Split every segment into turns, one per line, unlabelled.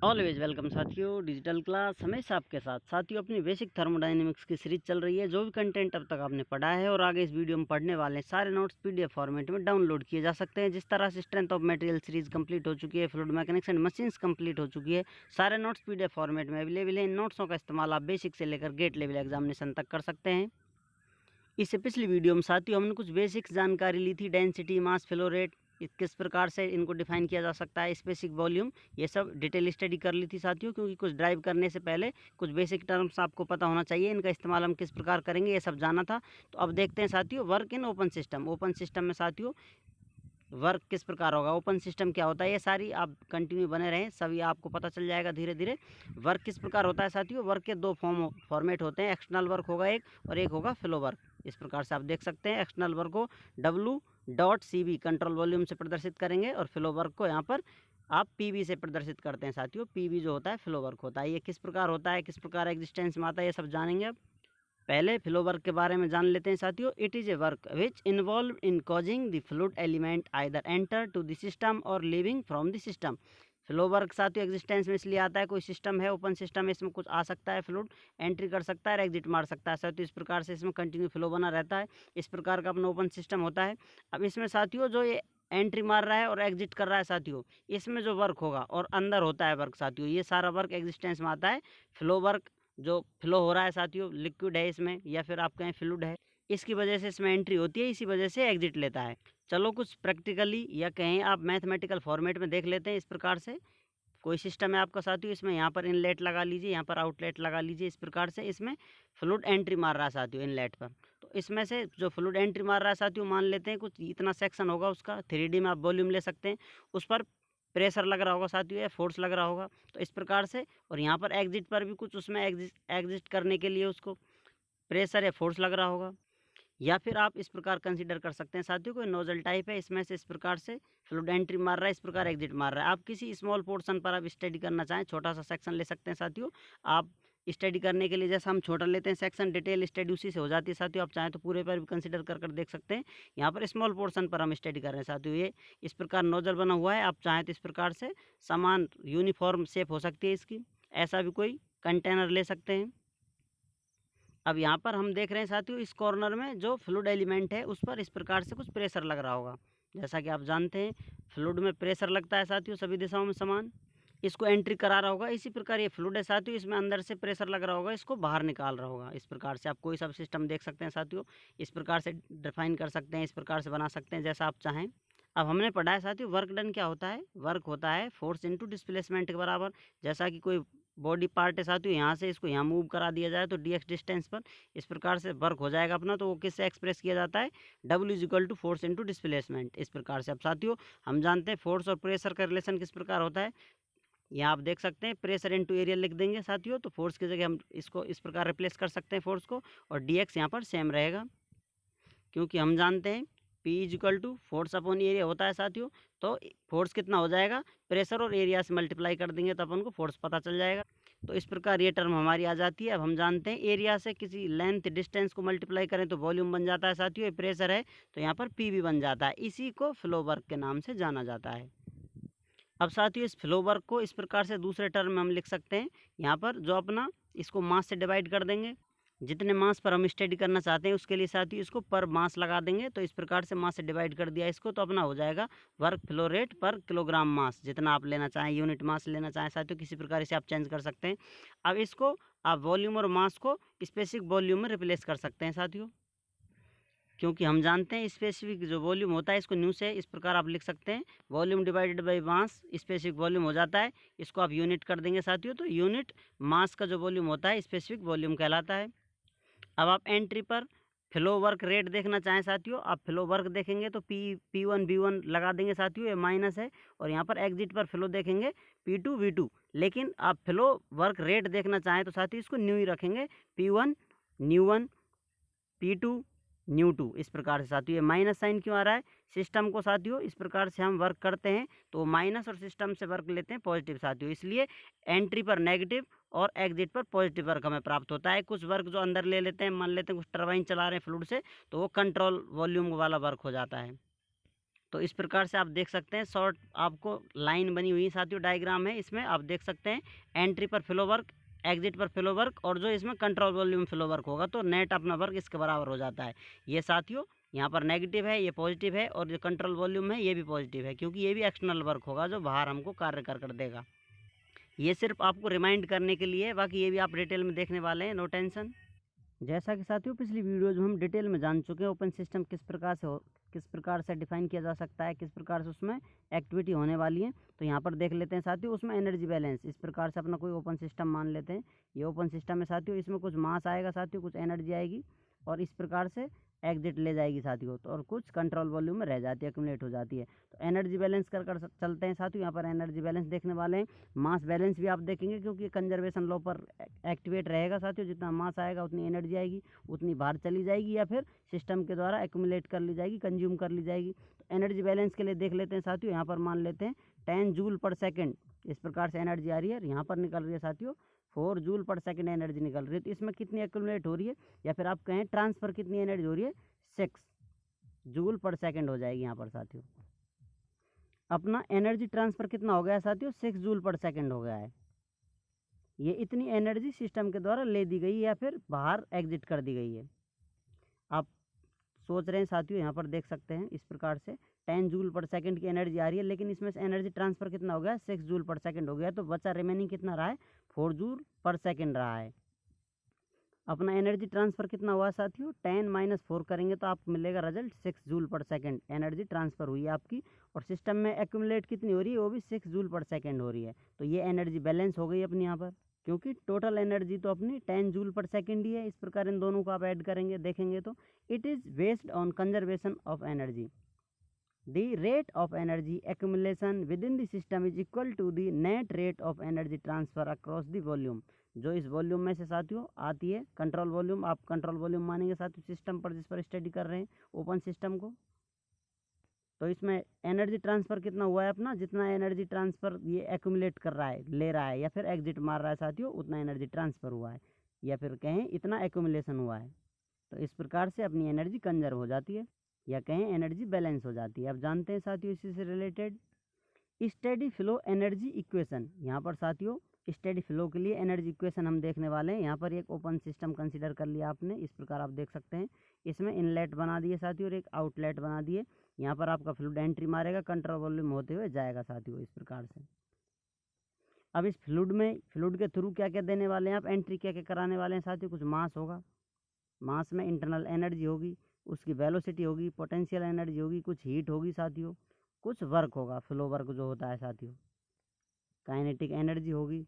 Always welcome साथियों, digital class हमेशा आपके साथ। साथियों, अपनी बेसिक थर्मोडायनेमिक्स की सीरीज चल रही है। जो भी कंटेंट अब तक आपने पढ़ा है और आगे इस वीडियो में पढ़ने वाले सारे नोट्स पीडीएफ फॉर्मेट में डाउनलोड किए जा सकते हैं। जिस तरह से strength of material series complete हो चुकी है, fluid mechanics and machines complete हो चुकी है, सारे नोट्स पीडीएफ फॉर्मेट में अवेलेबल है। इन नोट्सों का इस्तेमाल आप बेसिक से लेकर गेट लेवल एग्जामिनेशन तक कर सकते हैं। इससे पिछली वीडियो में साथियों हमने कुछ बेसिक्स जानकारी ली थी, डेंसिटी, मास फ्लो रेट, किस प्रकार से इनको डिफाइन किया जा सकता है, स्पेसिफिक वॉल्यूम, ये सब डिटेल स्टडी कर ली थी साथियों। क्योंकि कुछ ड्राइव करने से पहले कुछ बेसिक टर्म्स आपको पता होना चाहिए, इनका इस्तेमाल हम किस प्रकार करेंगे ये सब जाना था। तो अब देखते हैं साथियों, work in open system. Open system में साथियों वर्क किस प्रकार होगा, ओपन सिस्टम क्या होता है, ये सारी आप कंटिन्यू बने रहें, सभी आपको पता चल जाएगा धीरे धीरे। वर्क किस प्रकार होता है साथियों, वर्क के दो फॉर्मेट होते हैं। एक्सटर्नल वर्क होगा एक, और एक होगा फ्लो वर्क। इस प्रकार से आप देख सकते हैं, एक्सटर्नल वर्क को W.CV कंट्रोल वॉल्यूम से प्रदर्शित करेंगे, और फ्लो वर्क को यहाँ पर आप PV से प्रदर्शित करते हैं साथियों। PV जो होता है फ्लो वर्क होता है। ये किस प्रकार होता है, किस प्रकार एग्जिस्टेंस में आता है, ये सब जानेंगे। अब पहले फ्लो वर्क के बारे में जान लेते हैं साथियों। It is a work which involve in causing the fluid element either enter to the system और living from the system. Flow work साथियों एग्जिस्टेंस में इसलिए आता है, कोई सिस्टम है, ओपन सिस्टम है, इसमें कुछ आ सकता है, फ्लूइड एंट्री कर सकता है और एग्जिट मार सकता है साथियों। इस प्रकार से इसमें कंटिन्यू फ्लो बना रहता है। इस प्रकार का अपना ओपन सिस्टम होता है। अब इसमें साथियों जो ये एंट्री मार रहा है और एग्जिट कर रहा है साथियों, इसमें जो वर्क होगा, और अंदर होता है वर्क साथियों, ये सारा वर्क एग्जिस्टेंस में आता है। फ्लो वर्क जो फ्लो हो रहा है साथियों, लिक्विड है इसमें या फिर आप कहें फ्लूइड है, इसकी वजह से इसमें एंट्री होती है, इसी वजह से एग्जिट लेता है। चलो कुछ प्रैक्टिकली या कहें आप मैथमेटिकल फॉर्मेट में देख लेते हैं। इस प्रकार से कोई सिस्टम है आपका साथियों, इसमें यहाँ पर इनलेट लगा लीजिए, यहाँ पर आउटलेट लगा लीजिए। इस प्रकार से इसमें फ्लूइड एंट्री मार रहा है साथियों इनलेट पर। तो इसमें से जो फ्लूइड एंट्री मार रहा है साथियों, मान लेते हैं कुछ इतना सेक्शन होगा उसका, 3D में आप वॉल्यूम ले सकते हैं, उस पर प्रेशर लग रहा होगा साथियों या फोर्स लग रहा होगा। तो इस प्रकार से, और यहाँ पर एग्जिट पर भी कुछ उसमें एग्जिट करने के लिए उसको प्रेशर या फोर्स लग रहा होगा। या फिर आप इस प्रकार कंसीडर कर सकते हैं साथियों, कोई नोजल टाइप है, इसमें से इस प्रकार से फ्लूइड एंट्री मार रहा है, इस प्रकार एग्जिट मार रहा है। आप किसी स्मॉल पोर्शन पर आप स्टडी करना चाहें, छोटा सा सेक्शन ले सकते हैं साथियों। आप स्टडी करने के लिए जैसा हम छोटा लेते हैं सेक्शन, डिटेल स्टडी उसी से हो जाती है साथियों। आप चाहें तो पूरे पर भी कंसीडर कर कर देख सकते हैं। यहाँ पर स्मॉल पोर्शन पर हम स्टडी कर रहे हैं साथियों। ये इस प्रकार नोजल बना हुआ है, आप चाहें तो इस प्रकार से समान यूनिफॉर्म शेप हो सकती है इसकी, ऐसा भी कोई कंटेनर ले सकते हैं। अब यहाँ पर हम देख रहे हैं साथियों, इस कॉर्नर में जो फ्लूइड एलिमेंट है उस पर इस प्रकार से कुछ प्रेशर लग रहा होगा। जैसा कि आप जानते हैं, फ्लूइड में प्रेशर लगता है साथियों सभी दिशाओं में समान। इसको एंट्री करा रहा होगा, इसी प्रकार ये फ्लूइड है साथियों, इसमें अंदर से प्रेशर लग रहा होगा, इसको बाहर निकाल रहा होगा। इस प्रकार से आप कोई सा सिस्टम देख सकते हैं साथियों, इस प्रकार से डिफाइन कर सकते हैं, इस प्रकार से बना सकते हैं जैसा आप चाहें। अब हमने पढ़ा है साथियों, वर्क डन क्या होता है। वर्क होता है फोर्स इनटू डिस्प्लेसमेंट के बराबर। जैसा कि कोई बॉडी पार्ट है साथियों, यहाँ से इसको यहाँ मूव करा दिया जाए तो dx डिस्टेंस पर इस प्रकार से वर्क हो जाएगा अपना। तो वो किससे एक्सप्रेस किया जाता है, W is equal to force into displacement. इस प्रकार से अब साथियों हम जानते हैं फोर्स और प्रेशर का रिलेशन किस प्रकार होता है। यहाँ आप देख सकते हैं, प्रेशर इनटू एरिया लिख देंगे साथियों, तो फोर्स की जगह हम इसको इस प्रकार रिप्लेस कर सकते हैं फोर्स को, और dx यहाँ पर सेम रहेगा। क्योंकि हम जानते हैं P is equal to force upon area होता है साथियों। तो फोर्स कितना हो जाएगा, प्रेशर और एरिया से मल्टीप्लाई कर देंगे तो अपन को फोर्स पता चल जाएगा। तो इस प्रकार ये टर्म हमारी आ जाती है। अब हम जानते हैं एरिया से किसी लेंथ डिस्टेंस को मल्टीप्लाई करें तो वॉल्यूम बन जाता है साथियों। ये प्रेशर है तो यहाँ पर PV बन जाता है, इसी को फ्लो वर्क के नाम से जाना जाता है। अब साथियों इस फ्लो वर्क को इस प्रकार से दूसरे टर्म में हम लिख सकते हैं। यहाँ पर जो अपना इसको मास से डिवाइड कर देंगे, जितने मास पर हम स्टडी करना चाहते हैं उसके लिए साथियों इसको पर मास लगा देंगे। तो इस प्रकार से मास से डिवाइड कर दिया इसको, तो अपना हो जाएगा वर्क फ्लो रेट पर किलोग्राम मास। जितना आप लेना चाहें, यूनिट मास लेना चाहें साथियों, किसी प्रकार से आप चेंज कर सकते हैं। अब इसको आप वॉल्यूम और मास को स्पेसिफिक वॉल्यूम में रिप्लेस कर सकते हैं साथियों। क्योंकि हम जानते हैं स्पेसिफिक जो वॉल्यूम होता है, इसको न्यू से इस प्रकार आप लिख सकते हैं, volume divided by mass specific volume हो जाता है। इसको आप यूनिट कर देंगे साथियों, तो यूनिट मास का जो वॉल्यूम होता है स्पेसिफिक वॉल्यूम कहलाता है। अब आप एंट्री पर फ्लो वर्क रेट देखना चाहें साथियों, आप फ्लो वर्क देखेंगे तो P1 V1 लगा देंगे साथियों, ये माइनस है, और यहाँ पर एग्जिट पर फ्लो देखेंगे P2 V2। लेकिन आप फ्लो वर्क रेट देखना चाहें तो साथियों इसको न्यू ही रखेंगे, P1 न्यू 1 P2 न्यू 2। इस प्रकार से साथियों ये माइनस साइन क्यों आ रहा है, सिस्टम को साथियों इस प्रकार से हम वर्क करते हैं तो माइनस, और सिस्टम से वर्क लेते हैं पॉजिटिव साथियों, इसलिए एंट्री पर नेगेटिव और एग्जिट पर पॉजिटिव वर्क हमें प्राप्त होता है। कुछ वर्क जो अंदर ले लेते हैं, मान लेते हैं कुछ टरबाइन चला रहे हैं फ्लूइड से, तो वो कंट्रोल वॉल्यूम वाला वर्क हो जाता है। तो इस प्रकार से आप देख सकते हैं शॉर्ट आपको लाइन बनी हुई है साथियों, डायग्राम है। इसमें आप देख सकते हैं एंट्री पर फ्लो वर्क, एग्जिट पर फ्लो वर्क, और जो इसमें कंट्रोल वॉल्यूम फ्लो वर्क होगा तो नेट अपना वर्क इसके बराबर हो जाता है। ये साथियों यहाँ पर नेगेटिव है, ये पॉजिटिव है, और जो कंट्रोल वॉल्यूम है ये भी पॉजिटिव है, क्योंकि ये भी एक्सटर्नल वर्क होगा जो बाहर हमको कार्य कर देगा। ये सिर्फ आपको रिमाइंड करने के लिए है, बाकी ये भी आप डिटेल में देखने वाले हैं, नो टेंशन। जैसा कि साथियों पिछली वीडियोज में हम डिटेल में जान चुके हैं ओपन सिस्टम किस प्रकार से डिफाइन किया जा सकता है, किस प्रकार से उसमें एक्टिविटी होने वाली है। तो यहाँ पर देख लेते हैं साथियों उसमें एनर्जी बैलेंस। इस प्रकार से अपना कोई ओपन सिस्टम मान लेते हैं। ये ओपन सिस्टम है साथियों, इसमें कुछ मास आएगा साथियों, कुछ एनर्जी आएगी, और इस प्रकार से एग्जिट ले जाएगी साथियों, तो और कुछ कंट्रोल वॉल्यूम में रह जाती है, एक्यूमुलेट हो जाती है। तो एनर्जी बैलेंस कर चलते हैं साथियों। यहाँ पर एनर्जी बैलेंस देखने वाले हैं। मास बैलेंस भी आप देखेंगे, क्योंकि कंजर्वेशन लॉ पर एक्टिवेट रहेगा साथियों। जितना मास आएगा उतनी एनर्जी आएगी, उतनी बाहर चली जाएगी, या फिर सिस्टम के द्वारा एक्यूमुलेट कर ली जाएगी, कंज्यूम कर ली जाएगी। तो एनर्जी बैलेंस के लिए देख लेते हैं साथियों। यहाँ पर मान लेते हैं 10 जूल पर सेकेंड इस प्रकार से एनर्जी आ रही है, और यहाँ पर निकल रही है साथियों 4 जूल पर सेकेंड एनर्जी निकल रही है। तो इसमें कितनी एक्यूमुलेट हो रही है, या फिर आप कहें ट्रांसफ़र कितनी एनर्जी हो रही है, 6 जूल पर सेकेंड हो जाएगी यहाँ पर साथियों। अपना एनर्जी ट्रांसफ़र कितना हो गया है साथियों, 6 जूल पर सेकेंड हो गया है। ये इतनी एनर्जी सिस्टम के द्वारा ले दी गई है, या फिर बाहर एग्जिट कर दी गई है। आप सोच रहे हैं साथियों, यहाँ पर देख सकते हैं इस प्रकार से 10 जूल पर सेकंड की एनर्जी आ रही है, लेकिन इसमें से एनर्जी ट्रांसफ़र कितना हो गया, 6 जूल पर सेकंड हो गया। तो बचा रिमेनिंग कितना रहा है, 4 जूल पर सेकंड रहा है। अपना एनर्जी ट्रांसफ़र कितना हुआ साथियों, 10 - 4 करेंगे तो आपको मिलेगा रिजल्ट 6 जूल पर सेकंड एनर्जी ट्रांसफ़र हुई है आपकी। और सिस्टम में एक्यूमुलेट कितनी हो रही है, वो भी 6 जूल पर सेकंड हो रही है। तो ये एनर्जी बैलेंस हो गई अपनी यहाँ पर, क्योंकि टोटल एनर्जी तो अपनी 10 जूल पर सेकंड ही है। इस प्रकार इन दोनों को आप ऐड करेंगे देखेंगे तो it is based on conservation of energy. The rate of energy accumulation within the system is equal to the net rate of energy transfer across the volume। जो इस वॉल्यूम में से साथियों आती है कंट्रोल वॉल्यूम, आप कंट्रोल वॉल्यूम मानेंगे साथियों सिस्टम पर जिस पर स्टडी कर रहे हैं ओपन सिस्टम को। तो इसमें एनर्जी ट्रांसफ़र कितना हुआ है अपना, जितना एनर्जी ट्रांसफ़र ये एक्यूमुलेट कर रहा है, ले रहा है, या फिर एग्जिट मार रहा है साथियों, उतना एनर्जी ट्रांसफ़र हुआ है, या फिर कहें इतना एक्यूमुलेशन हुआ है। तो इस प्रकार से अपनी एनर्जी कंजर्व हो जाती है, या कहें एनर्जी बैलेंस हो जाती है। अब जानते हैं साथियों इसी से related steady flow energy equation. यहाँ पर साथियों स्टेडी फ्लो के लिए एनर्जी इक्वेशन हम देखने वाले हैं। यहाँ पर एक ओपन सिस्टम कंसीडर कर लिया आपने, इस प्रकार आप देख सकते हैं। इसमें इनलेट बना दिए साथियों और एक आउटलेट बना दिए। यहाँ पर आपका फ्लूइड एंट्री मारेगा, कंट्रोल वॉल्यूम होते हुए जाएगा साथियों इस प्रकार से। अब इस फ्लूइड के थ्रू क्या क्या देने वाले हैं आप, एंट्री क्या क्या कराने वाले हैं साथियों। कुछ मास होगा, मास में इंटरनल एनर्जी होगी, उसकी वेलोसिटी होगी, पोटेंशियल एनर्जी होगी, कुछ हीट होगी साथियों, कुछ वर्क होगा, फ्लो वर्क जो होता है साथियों, काइनेटिक एनर्जी होगी।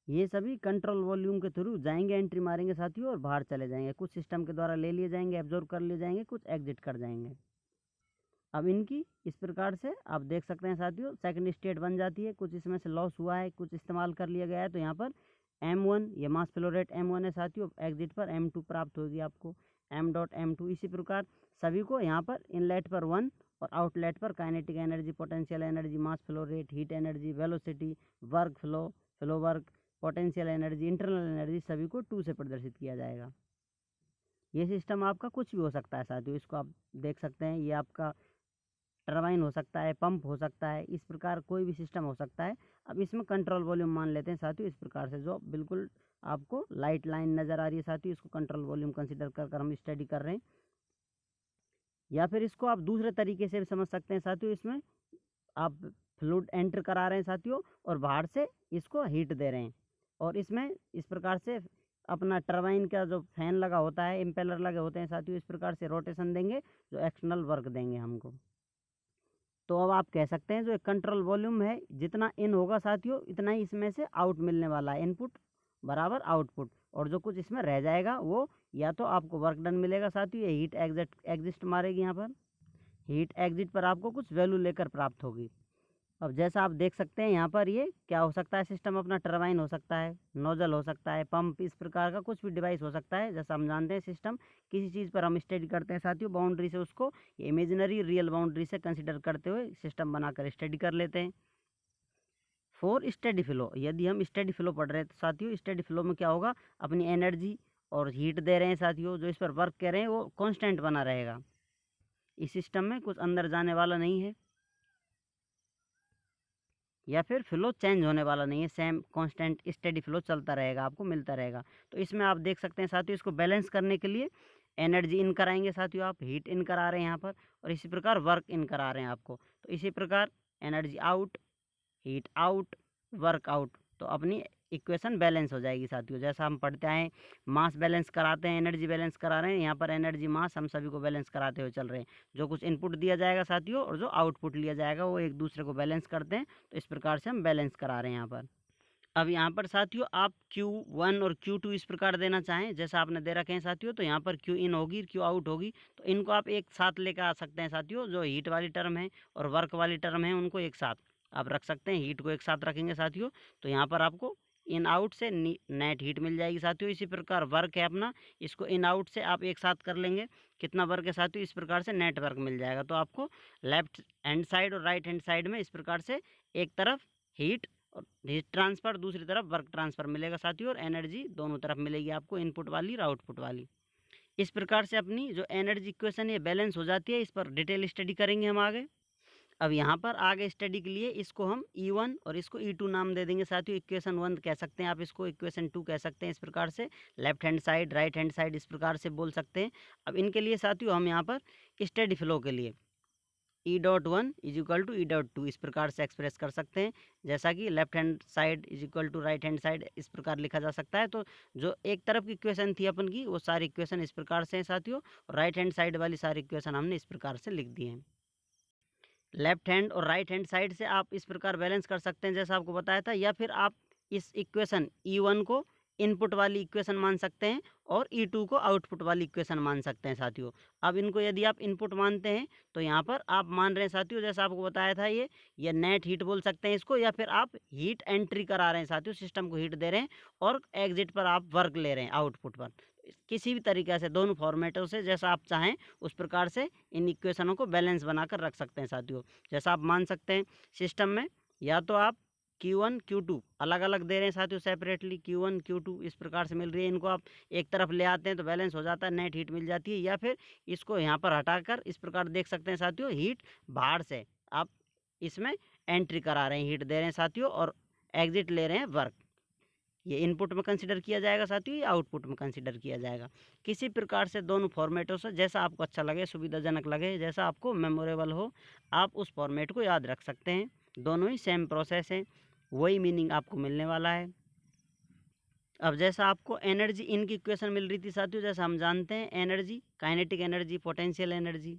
ये सभी कंट्रोल वॉल्यूम के थ्रू जाएंगे, एंट्री मारेंगे साथियों और बाहर चले जाएंगे। कुछ सिस्टम के द्वारा ले लिए जाएंगे, एब्जॉर्ब कर लिए जाएंगे, कुछ एग्जिट कर जाएंगे। अब इनकी इस प्रकार से आप देख सकते हैं साथियों सेकंड स्टेट बन जाती है। कुछ इसमें से लॉस हुआ है, कुछ इस्तेमाल कर लिया गया है। तो यहाँ पर M1 ये मास फ्लो रेट M1 है साथियों, एग्जिट पर M2 प्राप्त होगी आपको, M.M2। इसी प्रकार सभी को यहाँ पर इनलेट पर 1 और आउटलेट पर kinetic energy, potential energy, mass flow rate, heat energy, velocity, work flow, flow work, potential energy, internal energy सभी को 2 से प्रदर्शित किया जाएगा। ये सिस्टम आपका कुछ भी हो सकता है साथियों, इसको आप देख सकते हैं। ये आपका टरबाइन हो सकता है, पंप हो सकता है, इस प्रकार कोई भी सिस्टम हो सकता है। अब इसमें कंट्रोल वॉल्यूम मान लेते हैं साथियों इस प्रकार से, जो बिल्कुल आपको लाइट लाइन नज़र आ रही है साथियों, इसको कंट्रोल वॉल्यूम कंसिडर कर हम स्टडी कर रहे हैं। या फिर इसको आप दूसरे तरीके से भी समझ सकते हैं साथियों, इसमें आप फ्लूइड एंटर करा रहे हैं साथियों और बाहर से इसको हीट दे रहे हैं, और इसमें इस प्रकार से अपना टरबाइन का जो फैन लगा होता है, इम्पेलर लगे होते हैं साथियों, इस प्रकार से रोटेशन देंगे जो एक्सटर्नल वर्क देंगे हमको। तो अब आप कह सकते हैं जो एक कंट्रोल वॉल्यूम है, जितना इन होगा साथियों इतना ही इसमें से आउट मिलने वाला है, इनपुट बराबर आउटपुट। और जो कुछ इसमें रह जाएगा वो या तो आपको वर्क डन मिलेगा साथियों, ये हीट एग्जिस्ट मारेगी, यहाँ पर हीट एग्जिट पर आपको कुछ वैल्यू लेकर प्राप्त होगी। अब जैसा आप देख सकते हैं यहाँ पर ये क्या हो सकता है सिस्टम, अपना टरबाइन हो सकता है, नोजल हो सकता है, पंप, इस प्रकार का कुछ भी डिवाइस हो सकता है। जैसा हम जानते हैं सिस्टम किसी चीज़ पर हम स्टडी करते हैं साथियों, बाउंड्री से उसको इमेजिनरी रियल बाउंड्री से कंसिडर करते हुए सिस्टम बनाकर स्टडी कर लेते हैं। फॉर स्टडी फ्लो, यदि हम स्टडी फ्लो पढ़ रहे हैं तो साथियों स्टडी फ्लो में क्या होगा, अपनी एनर्जी और हीट दे रहे हैं साथियों, जो इस पर वर्क कर रहे हैं वो कॉन्स्टेंट बना रहेगा। इस सिस्टम में कुछ अंदर जाने वाला नहीं है या फिर फ्लो चेंज होने वाला नहीं है, सेम कांस्टेंट स्टेडी फ्लो चलता रहेगा, आपको मिलता रहेगा। तो इसमें आप देख सकते हैं साथियों, इसको बैलेंस करने के लिए एनर्जी इन कराएंगे साथियों, आप हीट इन करा रहे हैं यहाँ पर, और इसी प्रकार वर्क इन करा रहे हैं आपको। तो इसी प्रकार energy out, heat out, work out, तो अपनी इक्वेशन बैलेंस हो जाएगी साथियों। जैसा हम पढ़ते आए, मास बैलेंस कराते हैं, एनर्जी बैलेंस करा रहे हैं, यहाँ पर एनर्जी मास हम सभी को बैलेंस कराते हुए चल रहे हैं। जो कुछ इनपुट दिया जाएगा साथियों और जो आउटपुट लिया जाएगा वो एक दूसरे को बैलेंस करते हैं, तो इस प्रकार से हम बैलेंस करा रहे हैं यहाँ पर। अब यहाँ पर साथियों आप Q1 और Q2 इस प्रकार देना चाहें, जैसा आपने दे रखे हैं साथियों, तो यहाँ पर Q इन होगी, Q आउट होगी, तो इनको आप एक साथ लेकर आ सकते हैं साथियों। जो हीट वाली टर्म है और वर्क वाली टर्म है उनको एक साथ आप रख सकते हैं, हीट को एक साथ रखेंगे साथियों, तो यहाँ पर आपको इन आउट से नेट हीट मिल जाएगी साथियों। इसी प्रकार वर्क है अपना, इसको इन आउट से आप एक साथ कर लेंगे, कितना वर्क है साथियों, इस प्रकार से नेट वर्क मिल जाएगा। तो आपको लेफ्ट हैंड साइड और राइट हैंड साइड में इस प्रकार से एक तरफ हीट और हीट ट्रांसफ़र, दूसरी तरफ वर्क ट्रांसफ़र मिलेगा साथियों, और एनर्जी दोनों तरफ मिलेगी आपको, इनपुट वाली और आउटपुट वाली। इस प्रकार से अपनी जो एनर्जी इक्वेशन है बैलेंस हो जाती है। इस पर डिटेल स्टडी करेंगे हम आगे। अब यहाँ पर आगे स्टडी के लिए इसको हम E1 और इसको E2 नाम दे देंगे साथियों। इक्वेशन 1 कह सकते हैं आप, इसको इक्वेशन 2 कह सकते हैं। इस प्रकार से left hand side, right hand side इस प्रकार से बोल सकते हैं। अब इनके लिए साथियों हम यहाँ पर स्टडी फ्लो के लिए E.1 is equal to E.2 इस प्रकार से एक्सप्रेस कर सकते हैं। जैसा कि left hand side is equal to right hand side इस प्रकार लिखा जा सकता है। तो जो एक तरफ की इक्वेशन थी अपन की, वो सारी इक्वेशन इस प्रकार से हैं साथियों, और राइट हैंड साइड वाली सारी इक्वेशन हमने इस प्रकार से लिख दी हैं। लेफ्ट हैंड और राइट हैंड साइड से आप इस प्रकार बैलेंस कर सकते हैं जैसा आपको बताया था, या फिर आप इस इक्वेशन E1 को इनपुट वाली इक्वेशन मान सकते हैं और E2 को आउटपुट वाली इक्वेशन मान सकते हैं साथियों। अब इनको यदि आप इनपुट मानते हैं तो यहाँ पर आप मान रहे हैं साथियों, जैसा आपको बताया था, ये नेट हीट बोल सकते हैं इसको, या फिर आप हीट एंट्री करा रहे हैं साथियों, सिस्टम को हीट दे रहे हैं और एग्जिट पर आप वर्क ले रहे हैं आउटपुट पर। किसी भी तरीके से दोनों फॉर्मेटों से जैसा आप चाहें उस प्रकार से इन इक्वेशनों को बैलेंस बनाकर रख सकते हैं साथियों। जैसा आप मान सकते हैं सिस्टम में या तो आप Q1 Q2 अलग अलग दे रहे हैं साथियों, सेपरेटली Q1 Q2 इस प्रकार से मिल रही है, इनको आप एक तरफ ले आते हैं तो बैलेंस हो जाता है, नेट हीट मिल जाती है। या फिर इसको यहाँ पर हटाकर इस प्रकार देख सकते हैं साथियों, हीट बाहर से आप इसमें एंट्री करा रहे हैं, हीट दे रहे हैं साथियों, और एग्जिट ले रहे हैं वर्क। ये इनपुट में कंसिडर किया जाएगा साथियों, ये आउटपुट में कंसिडर किया जाएगा। किसी प्रकार से दोनों फॉर्मेटों से जैसा आपको अच्छा लगे, सुविधाजनक लगे, जैसा आपको मेमोरेबल हो, आप उस फॉर्मेट को याद रख सकते हैं। दोनों ही सेम प्रोसेस है, वही मीनिंग आपको मिलने वाला है। अब जैसा आपको एनर्जी इनकी इक्वेशन मिल रही थी साथियों, जैसा हम जानते हैं energy, kinetic energy, potential energy,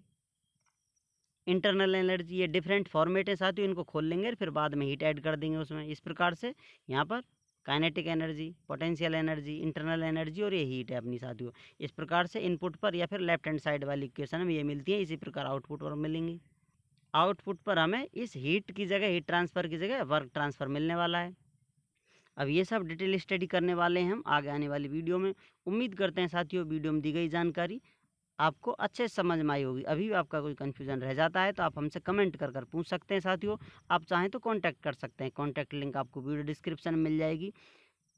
internal energy, ये डिफरेंट फॉर्मेट है साथियों। इनको खोल लेंगे फिर बाद में हीट ऐड कर देंगे उसमें। इस प्रकार से यहाँ पर kinetic energy, potential energy, internal energy और ये हीट है अपनी साथियों। इस प्रकार से इनपुट पर या फिर लेफ्ट हैंड साइड वाली इक्वेशन में ये मिलती है। इसी प्रकार आउटपुट पर मिलेंगी। आउटपुट पर हमें इस हीट की जगह, हीट ट्रांसफ़र की जगह वर्क ट्रांसफ़र मिलने वाला है। अब ये सब डिटेल स्टडी करने वाले हैं हम आगे आने वाली वीडियो में। उम्मीद करते हैं साथियों वीडियो में दी गई जानकारी आपको अच्छे से समझ में आई होगी। अभी भी आपका कोई कन्फ्यूजन रह जाता है तो आप हमसे कमेंट कर पूछ सकते हैं साथियों। आप चाहें तो कांटेक्ट कर सकते हैं, कांटेक्ट लिंक आपको वीडियो डिस्क्रिप्शन में मिल जाएगी।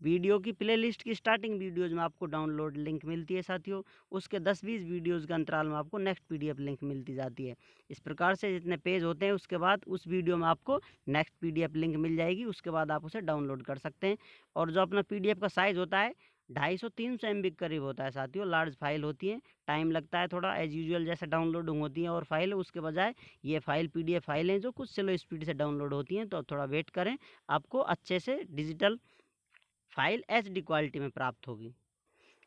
वीडियो की प्लेलिस्ट की स्टार्टिंग वीडियोज़ में आपको डाउनलोड लिंक मिलती है साथियों, उसके 10-20 वीडियोज़ के अंतराल में आपको नेक्स्ट PDF लिंक मिलती जाती है। इस प्रकार से जितने पेज होते हैं उसके बाद उस वीडियो में आपको नेक्स्ट PDF लिंक मिल जाएगी, उसके बाद आप उसे डाउनलोड कर सकते हैं। और जो अपना PDF का साइज़ होता है 250-300 MB के करीब होता है साथियों, लार्ज फाइल होती है, टाइम लगता है थोड़ा, एज यूजुअल जैसे डाउनलोडिंग होती है और फाइल, उसके बजाय ये फाइल PDF फाइल हैं जो कुछ स्लो स्पीड से डाउनलोड होती हैं, तो थोड़ा वेट करें, आपको अच्छे से डिजिटल फाइल HD क्वालिटी में प्राप्त होगी।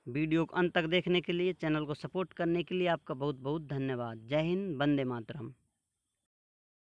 वीडियो को अंत तक देखने के लिए, चैनल को सपोर्ट करने के लिए आपका बहुत बहुत धन्यवाद। जय हिंद, वंदे मातरम।